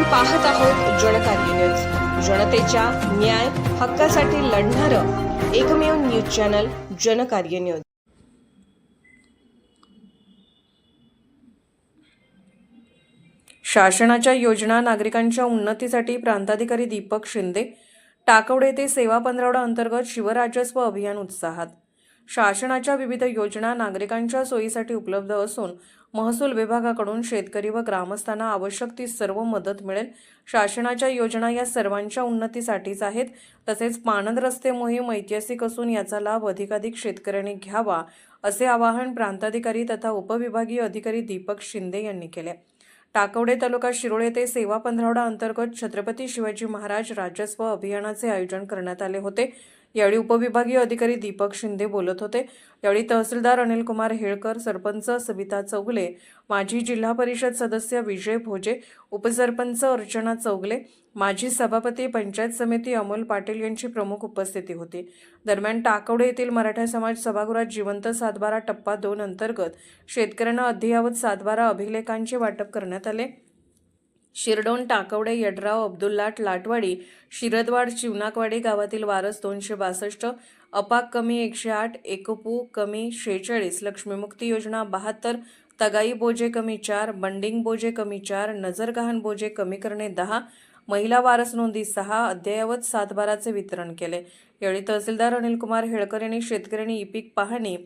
पाहत आहोत जनकार्य न्यूज, जनतेच्या न्याय हक्कासाठी लढणारं एकमेव न्यूज चॅनल जनकार्य न्यूज। शासनाच्या योजना नागरिकांच्या उन्नतीसाठी प्रांताधिकारी दीपक शिंदे टाकवडे येथे सेवा पंधरवडा अंतर्गत शिवराजस्व अभियान उत्साहात। शासनाच्या विविध योजना नागरिकांच्या सोयीसाठी उपलब्ध असून महसूल विभागाकडून शेतकरी व ग्रामस्थांना आवश्यक ती सर्व मदत मिळेल। शासनाच्या योजना या सर्वांच्या उन्नतीसाठीच आहेत। तसेच पाणंद रस्ते मोहीम ऐतिहासिक असून याचा लाभ अधिकाधिक शेतकऱ्यांनी घ्यावा असे आवाहन प्रांताधिकारी तथा उपविभागीय अधिकारी दीपक शिंदे यांनी केले। टाकवडे तालुका शिरोळ येथे सेवा पंधरवडा अंतर्गत छत्रपती शिवाजी महाराज राजस्व अभियानाचे आयोजन करण्यात आले होते। यावेळी उपविभागीय अधिकारी दीपक शिंदे बोलत होते। यावेळी तहसीलदार अनिल कुमार हेळकर, सरपंच सविता चौगले, माजी जिल्हा परिषद सदस्य विजय भोजे, उपसरपंच अर्चना चौगले, माजी सभापती पंचायत समिती अमोल पाटील यांची प्रमुख उपस्थिती होती। दरम्यान टाकवडे येथील मराठा समाज सभागृहात जिवंत सातबारा टप्पा 2 अंतर्गत शेतकऱ्यांना अद्ययावत सातबारा अभिलेखांचे वाटप करण्यात आले। शिरडोन, टाकवडे, यड्राव, अब्दुल्लाट, लाटवाडी, शिरदवाड, चिवनाकवाडी गावातील वारस 262, अपाक कमी 108, एकपू कमी 46, लक्ष्मीमुक्ती योजना 72, तगाई बोजे कमी 4, बंडिंग बोजे कमी 4, नजरगहाण बोजे कमी करणे 10, महिला वारस नोंदी 6, अद्ययावत सातबाराचे वितरण केले। यावेळी तहसीलदार अनिल कुमार हेळकर यांनी शेतकऱ्यांनी ई-पीक पाहणी,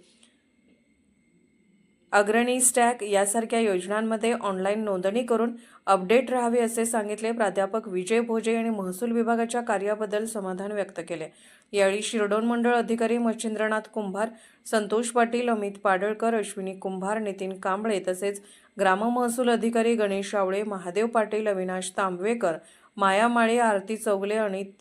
अग्रणी स्टॅक यासारख्या योजनांमध्ये ऑनलाईन नोंदणी करून अपडेट राहावे असे सांगितले। प्राध्यापक विजय भोजे यांनी महसूल विभागाच्या कार्याबद्दल समाधान व्यक्त केले। यावेळी शिरडोन मंडळ अधिकारी मच्छिंद्रनाथ कुंभार, संतोष पाटील, अमित पाडळकर, अश्विनी कुंभार, नितीन कांबळे तसेच ग्राम महसूल अधिकारी गणेश आवळे, महादेव पाटील, अविनाश तांबवेकर, माया माळे, आरती चौगले,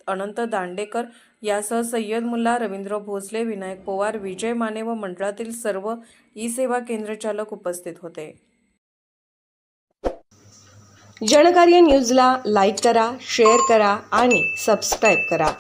अनंत दांडेकर यासह सय्यद मुल्ला, रवींद्र भोसले, विनायक पवार, विजय माने व मंडळातील सर्व ई-सेवा केंद्र चालक उपस्थित होते। जनकार्य न्यूजला लाईक करा, शेअर करा आणि सबस्क्राईब करा।